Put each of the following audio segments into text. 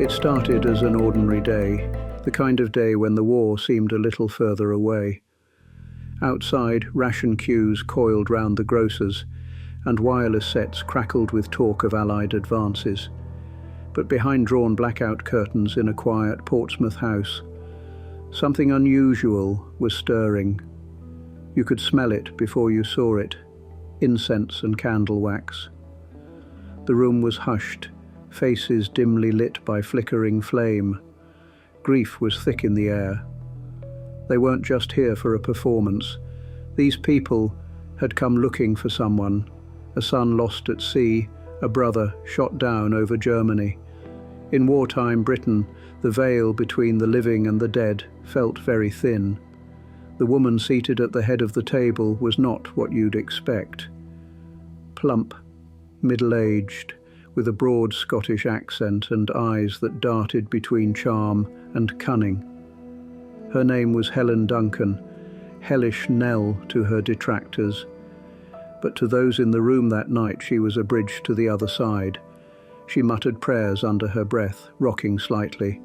It started as an ordinary day, the kind of day when the war seemed a little further away. Outside, ration queues coiled round the grocers, and wireless sets crackled with talk of Allied advances. But behind drawn blackout curtains in a quiet Portsmouth house, something unusual was stirring. You could smell it before you saw it, incense and candle wax. The room was hushed, faces dimly lit by flickering flame. Grief was thick in the air. They weren't just here for a performance. These people had come looking for someone, a son lost at sea, a brother shot down over Germany. In wartime Britain, the veil between the living and the dead felt very thin. The woman seated at the head of the table was not what you'd expect. Plump, middle-aged, with a broad Scottish accent and eyes that darted between charm and cunning. Her name was Helen Duncan, hellish Nell to her detractors. But to those in the room that night she was a bridge to the other side. She muttered prayers under her breath, rocking slightly.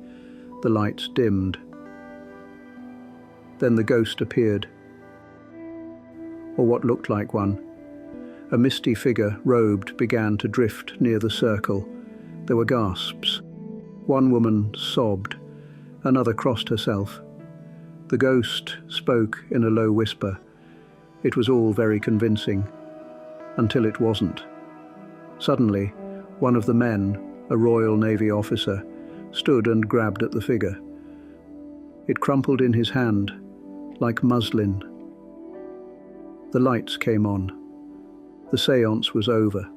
The lights dimmed. Then the ghost appeared. Or what looked like one. A misty figure, robed, began to drift near the circle. There were gasps. One woman sobbed. Another crossed herself. The ghost spoke in a low whisper. It was all very convincing. Until it wasn't. Suddenly, one of the men, a Royal Navy officer, stood and grabbed at the figure. It crumpled in his hand, like muslin. The lights came on. The séance was over,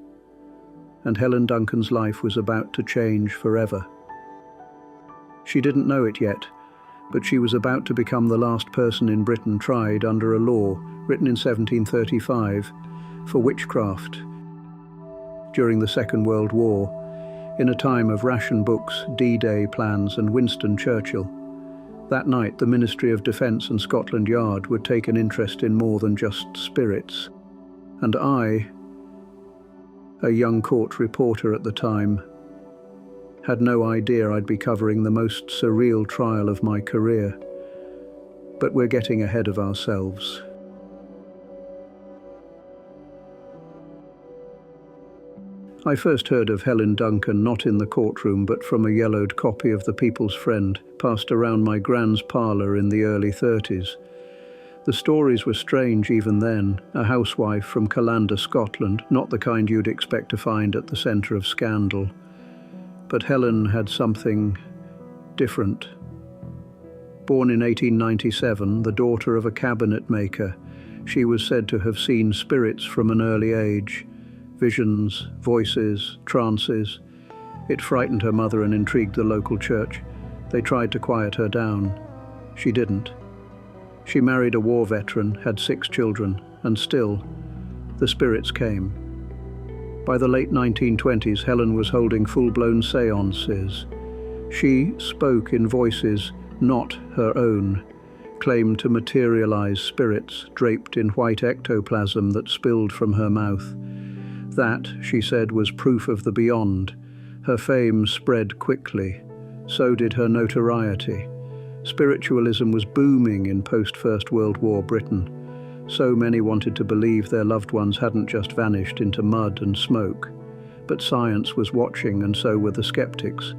and Helen Duncan's life was about to change forever. She didn't know it yet, but she was about to become the last person in Britain tried under a law written in 1735 for witchcraft during the Second World War, in a time of ration books, D-Day plans and Winston Churchill. That night, the Ministry of Defence and Scotland Yard would take an interest in more than just spirits. And I, a young court reporter at the time, had no idea I'd be covering the most surreal trial of my career. But we're getting ahead of ourselves. I first heard of Helen Duncan not in the courtroom but from a yellowed copy of The People's Friend passed around my gran's parlour in the early 30s. The stories were strange even then, a housewife from Callander, Scotland, not the kind you'd expect to find at the centre of scandal. But Helen had something different. Born in 1897, the daughter of a cabinet maker, she was said to have seen spirits from an early age. Visions, voices, trances. It frightened her mother and intrigued the local church. They tried to quiet her down. She didn't. She married a war veteran, had 6 children, and still, the spirits came. By the late 1920s, Helen was holding full-blown séances. She spoke in voices not her own, claimed to materialize spirits draped in white ectoplasm that spilled from her mouth. That, she said, was proof of the beyond. Her fame spread quickly. So did her notoriety. Spiritualism was booming in post-First World War Britain. So many wanted to believe their loved ones hadn't just vanished into mud and smoke. But science was watching, and so were the skeptics.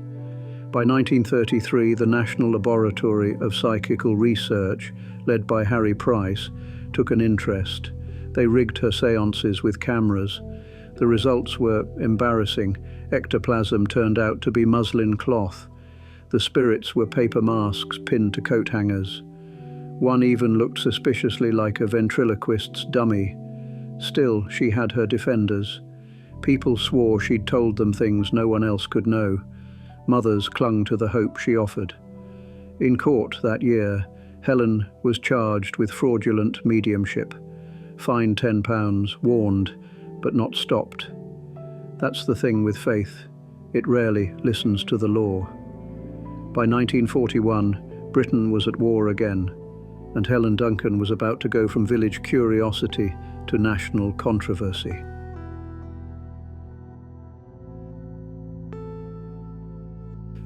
By 1933, the National Laboratory of Psychical Research, led by Harry Price, took an interest. They rigged her séances with cameras. The results were embarrassing. Ectoplasm turned out to be muslin cloth. The spirits were paper masks pinned to coat hangers. One even looked suspiciously like a ventriloquist's dummy. Still, she had her defenders. People swore she'd told them things no one else could know. Mothers clung to the hope she offered. In court that year, Helen was charged with fraudulent mediumship. Fined £10, warned, but not stopped. That's the thing with faith. It rarely listens to the law. By 1941, Britain was at war again, and Helen Duncan was about to go from village curiosity to national controversy.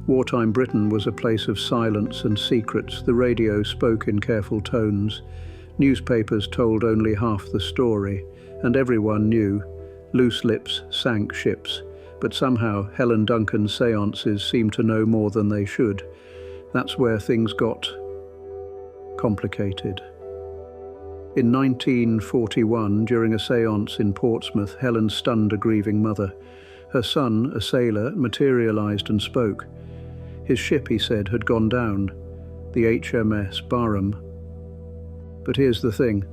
Wartime Britain was a place of silence and secrets. The radio spoke in careful tones. Newspapers told only half the story, and everyone knew. Loose lips sank ships, but somehow Helen Duncan's séances seemed to know more than they should. That's where things got complicated. In 1941, during a séance in Portsmouth, Helen stunned a grieving mother. Her son, a sailor, materialized and spoke. His ship, he said, had gone down, the HMS Barham. But here's the thing.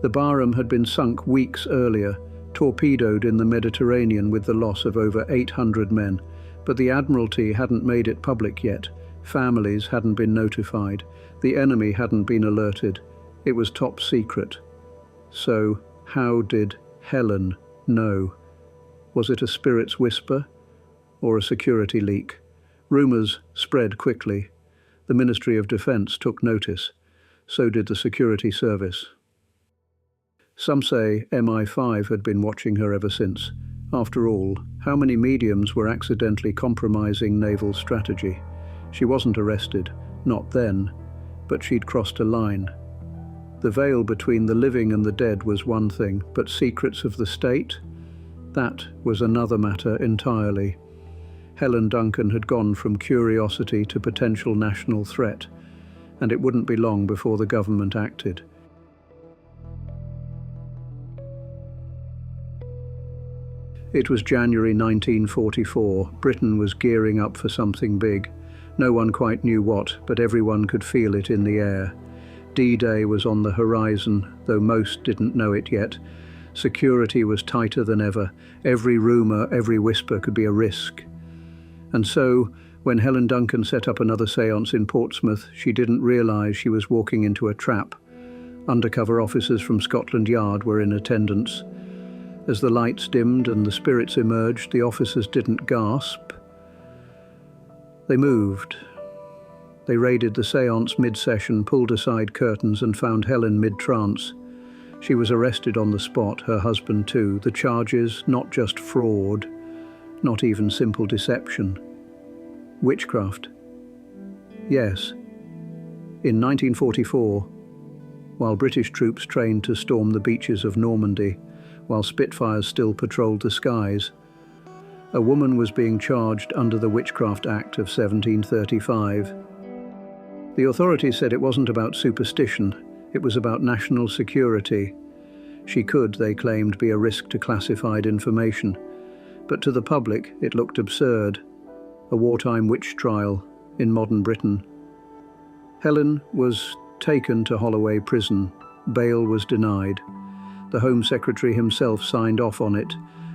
The Barham had been sunk weeks earlier, torpedoed in the Mediterranean with the loss of over 800 men. But the Admiralty hadn't made it public yet. Families hadn't been notified. The enemy hadn't been alerted. It was top secret. So, how did Helen know? Was it a spirit's whisper or a security leak? Rumours spread quickly. The Ministry of Defence took notice. So did the security service. Some say MI5 had been watching her ever since. After all, how many mediums were accidentally compromising naval strategy? She wasn't arrested, not then, but she'd crossed a line. The veil between the living and the dead was one thing, but secrets of the state? That was another matter entirely. Helen Duncan had gone from curiosity to potential national threat, and it wouldn't be long before the government acted. It was January 1944. Britain was gearing up for something big. No one quite knew what, but everyone could feel it in the air. D-Day was on the horizon, though most didn't know it yet. Security was tighter than ever. Every rumour, every whisper could be a risk. And so, when Helen Duncan set up another séance in Portsmouth, she didn't realise she was walking into a trap. Undercover officers from Scotland Yard were in attendance. As the lights dimmed and the spirits emerged, the officers didn't gasp. They moved. They raided the séance mid-session, pulled aside curtains and found Helen mid-trance. She was arrested on the spot, her husband too. The charges, not just fraud, not even simple deception. Witchcraft. Yes. In 1944, while British troops trained to storm the beaches of Normandy, while Spitfires still patrolled the skies, a woman was being charged under the Witchcraft Act of 1735. The authorities said it wasn't about superstition, it was about national security. She could, they claimed, be a risk to classified information. But to the public, it looked absurd. A wartime witch trial in modern Britain. Helen was taken to Holloway Prison. Bail was denied. The Home Secretary himself signed off on it,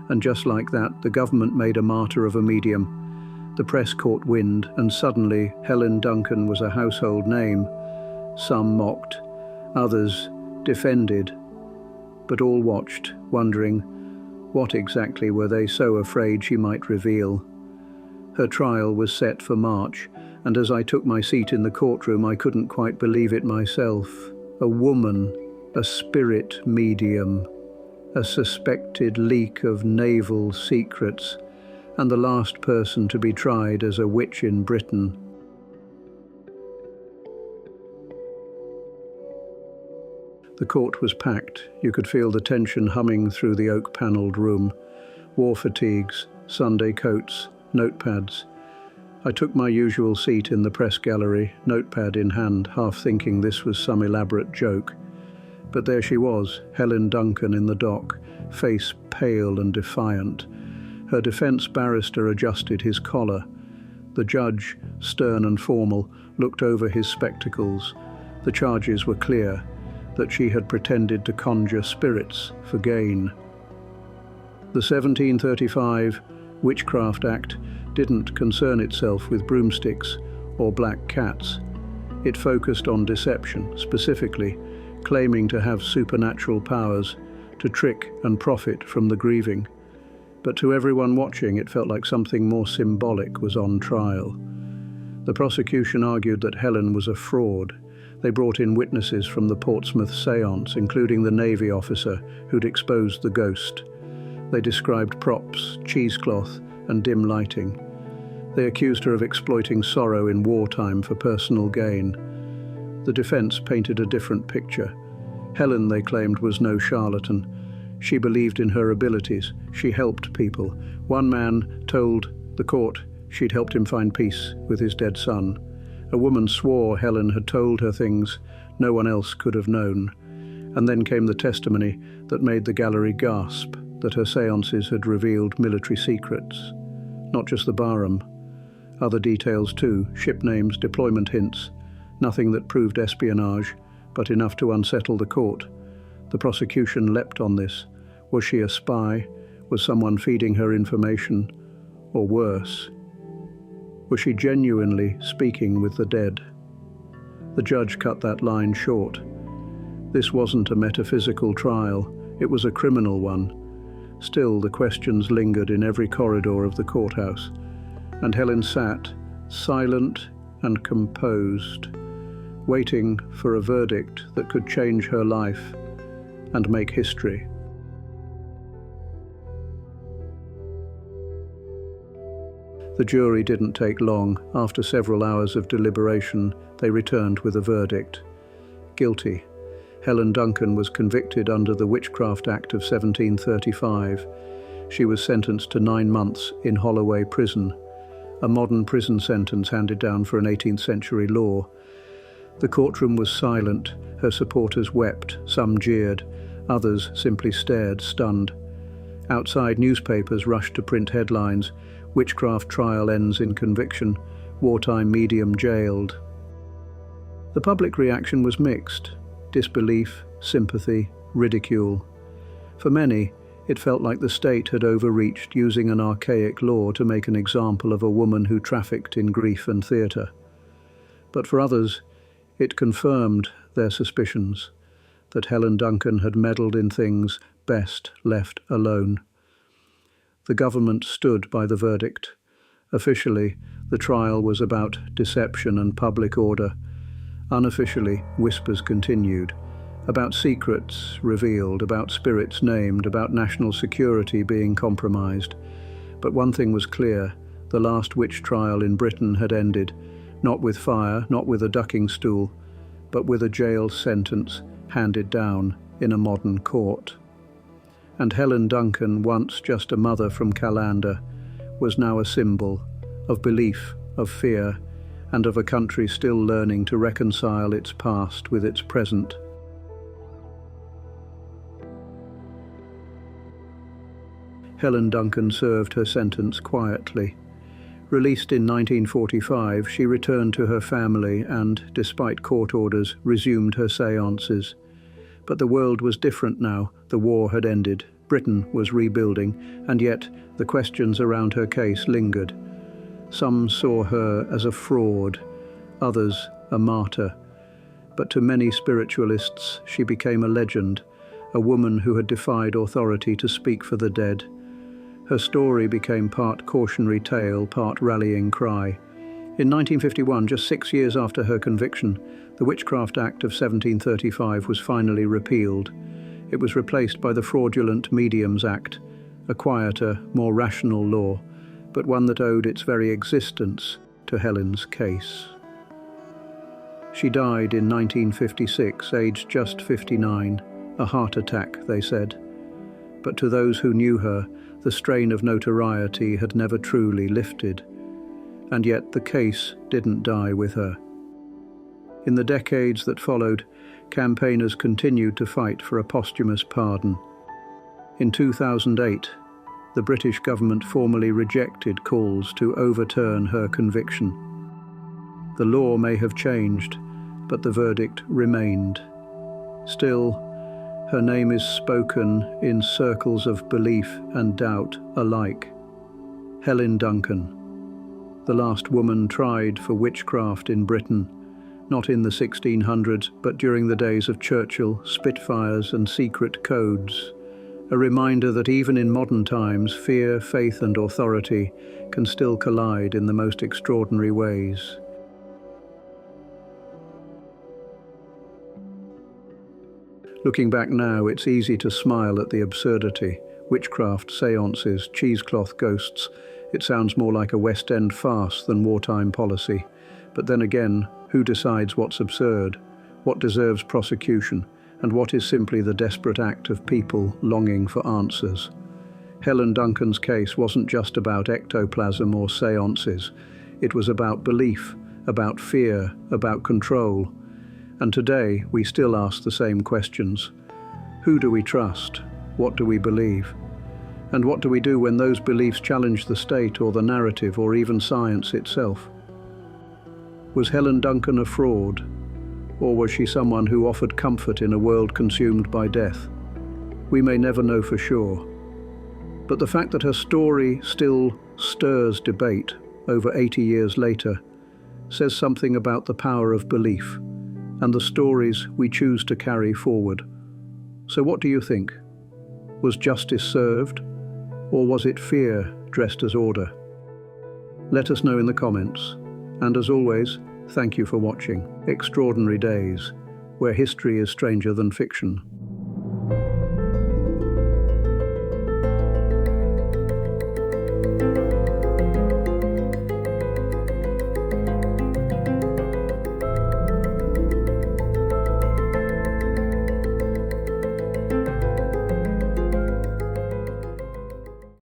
and just like that, the government made a martyr of a medium. The press caught wind, and suddenly Helen Duncan was a household name. Some mocked, others defended, but all watched, wondering, what exactly were they so afraid she might reveal? Her trial was set for March, and as I took my seat in the courtroom, I couldn't quite believe it myself. A woman, a spirit medium, a suspected leak of naval secrets, and the last person to be tried as a witch in Britain. The court was packed. You could feel the tension humming through the oak-panelled room. War fatigues, Sunday coats, notepads. I took my usual seat in the press gallery, notepad in hand, half thinking this was some elaborate joke. But there she was, Helen Duncan in the dock, face pale and defiant. Her defence barrister adjusted his collar. The judge, stern and formal, looked over his spectacles. The charges were clear, that she had pretended to conjure spirits for gain. The 1735 Witchcraft Act didn't concern itself with broomsticks or black cats. It focused on deception, specifically, claiming to have supernatural powers, to trick and profit from the grieving. But to everyone watching, it felt like something more symbolic was on trial. The prosecution argued that Helen was a fraud. They brought in witnesses from the Portsmouth séance, including the Navy officer who'd exposed the ghost. They described props, cheesecloth, and dim lighting. They accused her of exploiting sorrow in wartime for personal gain. The defense painted a different picture. Helen, they claimed, was no charlatan. She believed in her abilities. She helped people. One man told the court she'd helped him find peace with his dead son. A woman swore Helen had told her things no one else could have known. And then came the testimony that made the gallery gasp, that her séances had revealed military secrets. Not just the barroom. Other details too, ship names, deployment hints. Nothing that proved espionage, but enough to unsettle the court. The prosecution leapt on this. Was she a spy? Was someone feeding her information? Or worse, was she genuinely speaking with the dead? The judge cut that line short. This wasn't a metaphysical trial, it was a criminal one. Still, the questions lingered in every corridor of the courthouse, and Helen sat, silent and composed, waiting for a verdict that could change her life and make history. The jury didn't take long. After several hours of deliberation, they returned with a verdict. Guilty. Helen Duncan was convicted under the Witchcraft Act of 1735. She was sentenced to 9 months in Holloway Prison, a modern prison sentence handed down for an 18th century law. The courtroom was silent. Her supporters wept, some jeered, others simply stared, stunned. Outside, newspapers rushed to print headlines: "Witchcraft trial ends in conviction, wartime medium jailed." The public reaction was mixed: disbelief, sympathy, ridicule. For many, it felt like the state had overreached, using an archaic law to make an example of a woman who trafficked in grief and theatre. But for others, it confirmed their suspicions that Helen Duncan had meddled in things best left alone. The government stood by the verdict. Officially, the trial was about deception and public order. Unofficially, whispers continued, about secrets revealed, about spirits named, about national security being compromised. But one thing was clear: the last witch trial in Britain had ended, not with fire, not with a ducking stool, but with a jail sentence handed down in a modern court. And Helen Duncan, once just a mother from Callander, was now a symbol of belief, of fear, and of a country still learning to reconcile its past with its present. Helen Duncan served her sentence quietly. Released in 1945, she returned to her family and, despite court orders, resumed her séances. But the world was different now. The war had ended. Britain was rebuilding, and yet the questions around her case lingered. Some saw her as a fraud, others a martyr. But to many spiritualists, she became a legend, a woman who had defied authority to speak for the dead. Her story became part cautionary tale, part rallying cry. In 1951, just 6 years after her conviction, the Witchcraft Act of 1735 was finally repealed. It was replaced by the Fraudulent Mediums Act, a quieter, more rational law, but one that owed its very existence to Helen's case. She died in 1956, aged just 59, a heart attack, they said. But to those who knew her, the strain of notoriety had never truly lifted. And yet the case didn't die with her. In the decades that followed, campaigners continued to fight for a posthumous pardon. In 2008, the British government formally rejected calls to overturn her conviction. The law may have changed, but the verdict remained. Still, her name is spoken in circles of belief and doubt alike. Helen Duncan, the last woman tried for witchcraft in Britain, not in the 1600s, but during the days of Churchill, Spitfires and secret codes. A reminder that even in modern times, fear, faith and authority can still collide in the most extraordinary ways. Looking back now, it's easy to smile at the absurdity. Witchcraft, séances, cheesecloth ghosts. It sounds more like a West End farce than wartime policy. But then again, who decides what's absurd, what deserves prosecution, and what is simply the desperate act of people longing for answers? Helen Duncan's case wasn't just about ectoplasm or séances. It was about belief, about fear, about control. And today, we still ask the same questions. Who do we trust? What do we believe? And what do we do when those beliefs challenge the state or the narrative or even science itself? Was Helen Duncan a fraud? Or was she someone who offered comfort in a world consumed by death? We may never know for sure. But the fact that her story still stirs debate over 80 years later says something about the power of belief and the stories we choose to carry forward. So what do you think? Was justice served? Or was it fear dressed as order? Let us know in the comments. And as always, thank you for watching Extraordinary Days, where history is stranger than fiction.